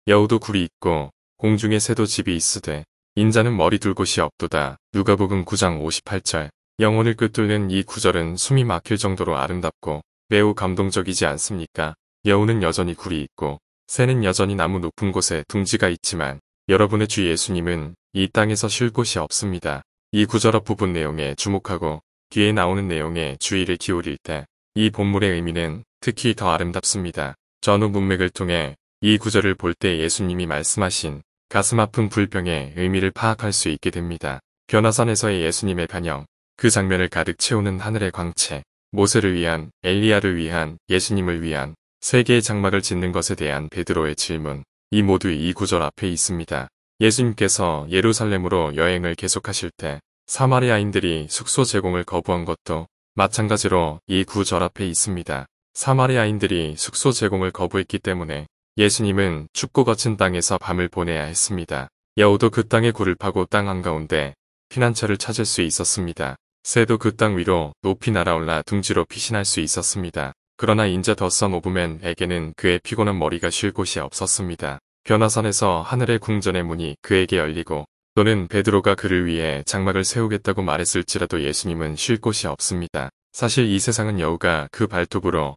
여우도 굴이 있고 공중에 새도 집이 있으되 인자는 머리 둘 곳이 없도다. 누가복음 9장 58절. 영혼을 꿰뚫는 이 구절은 숨이 막힐 정도로 아름답고 매우 감동적이지 않습니까? 여우는 여전히 굴이 있고 새는 여전히 나무 높은 곳에 둥지가 있지만 여러분의 주 예수님은 이 땅에서 쉴 곳이 없습니다. 이 구절 앞 부분 내용에 주목하고 뒤에 나오는 내용에 주의를 기울일 때 이 본문의 의미는 특히 더 아름답습니다. 전후 문맥을 통해 이 구절을 볼 때 예수님이 말씀하신 가슴 아픈 불병의 의미를 파악할 수 있게 됩니다. 변화산에서의 예수님의 반영, 그 장면을 가득 채우는 하늘의 광채, 모세를 위한, 엘리야를 위한, 예수님을 위한 세 개의 장막을 짓는 것에 대한 베드로의 질문, 이 모두 이 구절 앞에 있습니다. 예수님께서 예루살렘으로 여행을 계속하실 때 사마리아인들이 숙소 제공을 거부한 것도 마찬가지로 이 구절 앞에 있습니다. 사마리아인들이 숙소 제공을 거부했기 때문에 예수님은 춥고 거친 땅에서 밤을 보내야 했습니다. 여우도 그 땅에 굴을 파고 땅 한가운데 피난처를 찾을 수 있었습니다. 새도 그 땅 위로 높이 날아올라 둥지로 피신할 수 있었습니다. 그러나 인자 더 선 오브맨에게는 그의 피곤한 머리가 쉴 곳이 없었습니다. 변화산에서 하늘의 궁전의 문이 그에게 열리고 또는 베드로가 그를 위해 장막을 세우겠다고 말했을지라도 예수님은 쉴 곳이 없습니다. 사실 이 세상은 여우가 그 발톱으로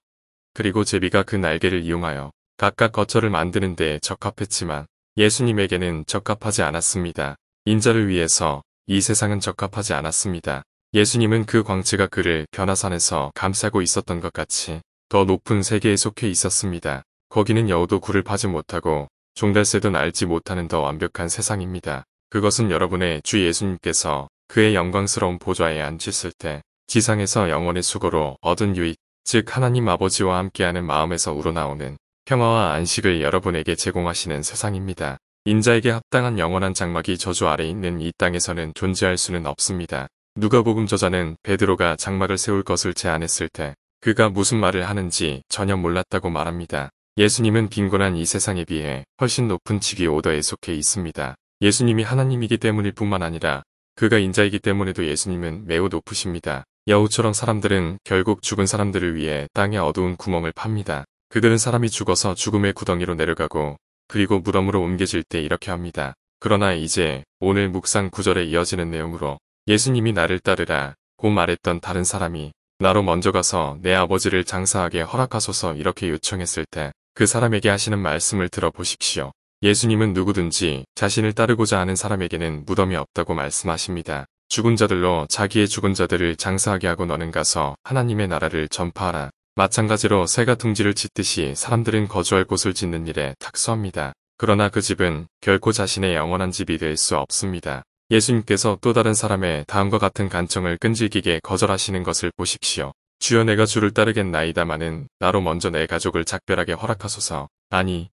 그리고 제비가 그 날개를 이용하여 각각 거처를 만드는 데 적합했지만 예수님에게는 적합하지 않았습니다. 인자를 위해서 이 세상은 적합하지 않았습니다. 예수님은 그 광채가 그를 변화산에서 감싸고 있었던 것 같이 더 높은 세계에 속해 있었습니다. 거기는 여우도 굴을 파지 못하고 종달새도 날지 못하는 더 완벽한 세상입니다. 그것은 여러분의 주 예수님께서 그의 영광스러운 보좌에 앉으실 때 지상에서 영원의 수고로 얻은 유익, 즉 하나님 아버지와 함께하는 마음에서 우러나오는 평화와 안식을 여러분에게 제공하시는 세상입니다. 인자에게 합당한 영원한 장막이 저주 아래 있는 이 땅에서는 존재할 수는 없습니다. 누가복음 저자는 베드로가 장막을 세울 것을 제안했을 때 그가 무슨 말을 하는지 전혀 몰랐다고 말합니다. 예수님은 빈곤한 이 세상에 비해 훨씬 높은 직위 오더에 속해 있습니다. 예수님이 하나님이기 때문일 뿐만 아니라 그가 인자이기 때문에도 예수님은 매우 높으십니다. 여우처럼 사람들은 결국 죽은 사람들을 위해 땅의 어두운 구멍을 팝니다. 그들은 사람이 죽어서 죽음의 구덩이로 내려가고 그리고 무덤으로 옮겨질 때 이렇게 합니다. 그러나 이제 오늘 묵상 구절에 이어지는 내용으로 예수님이 나를 따르라 고 말했던 다른 사람이 나로 먼저 가서 내 아버지를 장사하게 허락하소서 이렇게 요청했을 때 그 사람에게 하시는 말씀을 들어보십시오. 예수님은 누구든지 자신을 따르고자 하는 사람에게는 무덤이 없다고 말씀하십니다. 죽은 자들로 자기의 죽은 자들을 장사하게 하고 너는 가서 하나님의 나라를 전파하라. 마찬가지로 새가 둥지를 짓듯이 사람들은 거주할 곳을 짓는 일에 탁수합니다. 그러나 그 집은 결코 자신의 영원한 집이 될 수 없습니다. 예수님께서 또 다른 사람의 다음과 같은 간청을 끈질기게 거절하시는 것을 보십시오. 주여 내가 주를 따르겠나이다마는 나로 먼저 내 가족을 작별하게 허락하소서. 아니.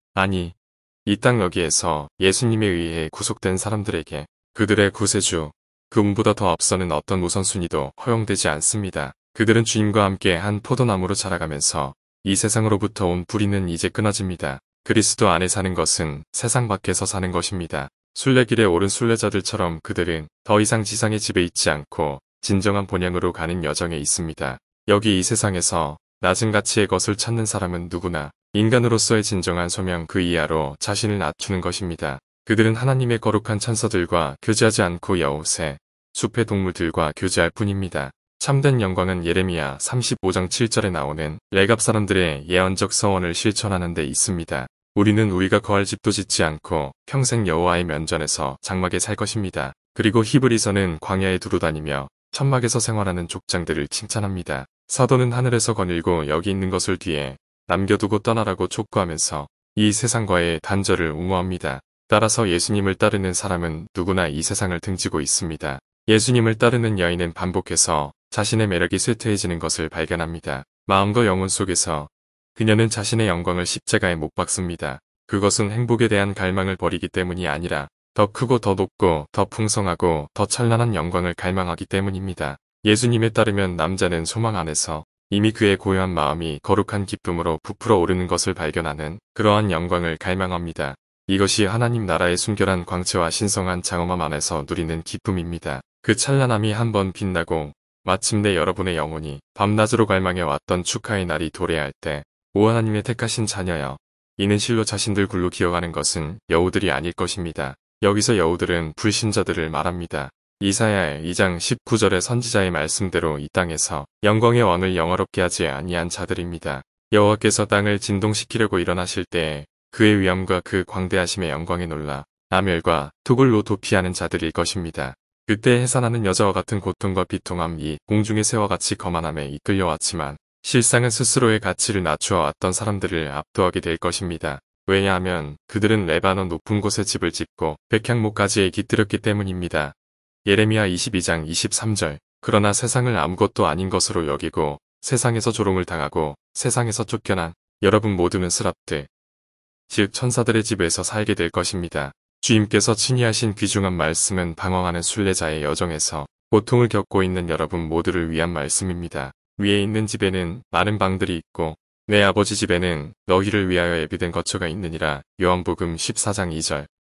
이 땅 여기에서 예수님에 의해 구속된 사람들에게 그들의 구세주, 그분보다 더 앞서는 어떤 우선순위도 허용되지 않습니다. 그들은 주님과 함께 한 포도나무로 자라가면서 이 세상으로부터 온 불의는 이제 끊어집니다. 그리스도 안에 사는 것은 세상 밖에서 사는 것입니다. 순례길에 오른 순례자들처럼 그들은 더 이상 지상의 집에 있지 않고 진정한 본향으로 가는 여정에 있습니다. 여기 이 세상에서 낮은 가치의 것을 찾는 사람은 누구나 인간으로서의 진정한 소명 그 이하로 자신을 낮추는 것입니다. 그들은 하나님의 거룩한 천사들과 교제하지 않고 여우, 새, 숲의 동물들과 교제할 뿐입니다. 참된 영광은 예레미야 35장 7절에 나오는 레갑 사람들의 예언적 서원을 실천하는 데 있습니다. 우리는 우리가 거할 집도 짓지 않고 평생 여호와의 면전에서 장막에 살 것입니다. 그리고 히브리서는 광야에 두루 다니며 천막에서 생활하는 족장들을 칭찬합니다. 사도는 하늘에서 거닐고 여기 있는 것을 뒤에 남겨두고 떠나라고 촉구하면서 이 세상과의 단절을 옹호합니다. 따라서 예수님을 따르는 사람은 누구나 이 세상을 등지고 있습니다. 예수님을 따르는 여인은 반복해서 자신의 매력이 쇠퇴해지는 것을 발견합니다. 마음과 영혼 속에서 그녀는 자신의 영광을 십자가에 못 박습니다. 그것은 행복에 대한 갈망을 버리기 때문이 아니라 더 크고 더 높고 더 풍성하고 더 찬란한 영광을 갈망하기 때문입니다. 예수님에 따르면 남자는 소망 안에서 이미 그의 고요한 마음이 거룩한 기쁨으로 부풀어 오르는 것을 발견하는 그러한 영광을 갈망합니다. 이것이 하나님 나라의 순결한 광채와 신성한 장엄함 안에서 누리는 기쁨입니다. 그 찬란함이 한번 빛나고 마침내 여러분의 영혼이 밤낮으로 갈망해 왔던 축하의 날이 도래할 때 오 하나님의 택하신 자녀여 이는 실로 자신들 굴로 기어가는 것은 여우들이 아닐 것입니다. 여기서 여우들은 불신자들을 말합니다. 이사야 2장 19절의 선지자의 말씀대로 이 땅에서 영광의 왕을 영화롭게 하지 아니한 자들입니다. 여호와께서 땅을 진동시키려고 일어나실 때에 그의 위엄과 그 광대하심의 영광에 놀라 아멸과 투굴로 도피하는 자들일 것입니다. 그때 해산하는 여자와 같은 고통과 비통함이 공중의 새와 같이 거만함에 이끌려왔지만 실상은 스스로의 가치를 낮추어 왔던 사람들을 압도하게 될 것입니다. 왜냐하면 그들은 레바논 높은 곳에 집을 짓고 백향목가지에 깃들였기 때문입니다. 예레미야 22장 23절. 그러나 세상을 아무것도 아닌 것으로 여기고 세상에서 조롱을 당하고 세상에서 쫓겨난 여러분 모두는 스랍들, 즉 천사들의 집에서 살게 될 것입니다. 주님께서 친히 하신 귀중한 말씀은 방황하는 순례자의 여정에서 고통을 겪고 있는 여러분 모두를 위한 말씀입니다. 위에 있는 집에는 많은 방들이 있고 내 아버지 집에는 너희를 위하여 예비된 거처가 있느니라. 요한복음 14장 2절.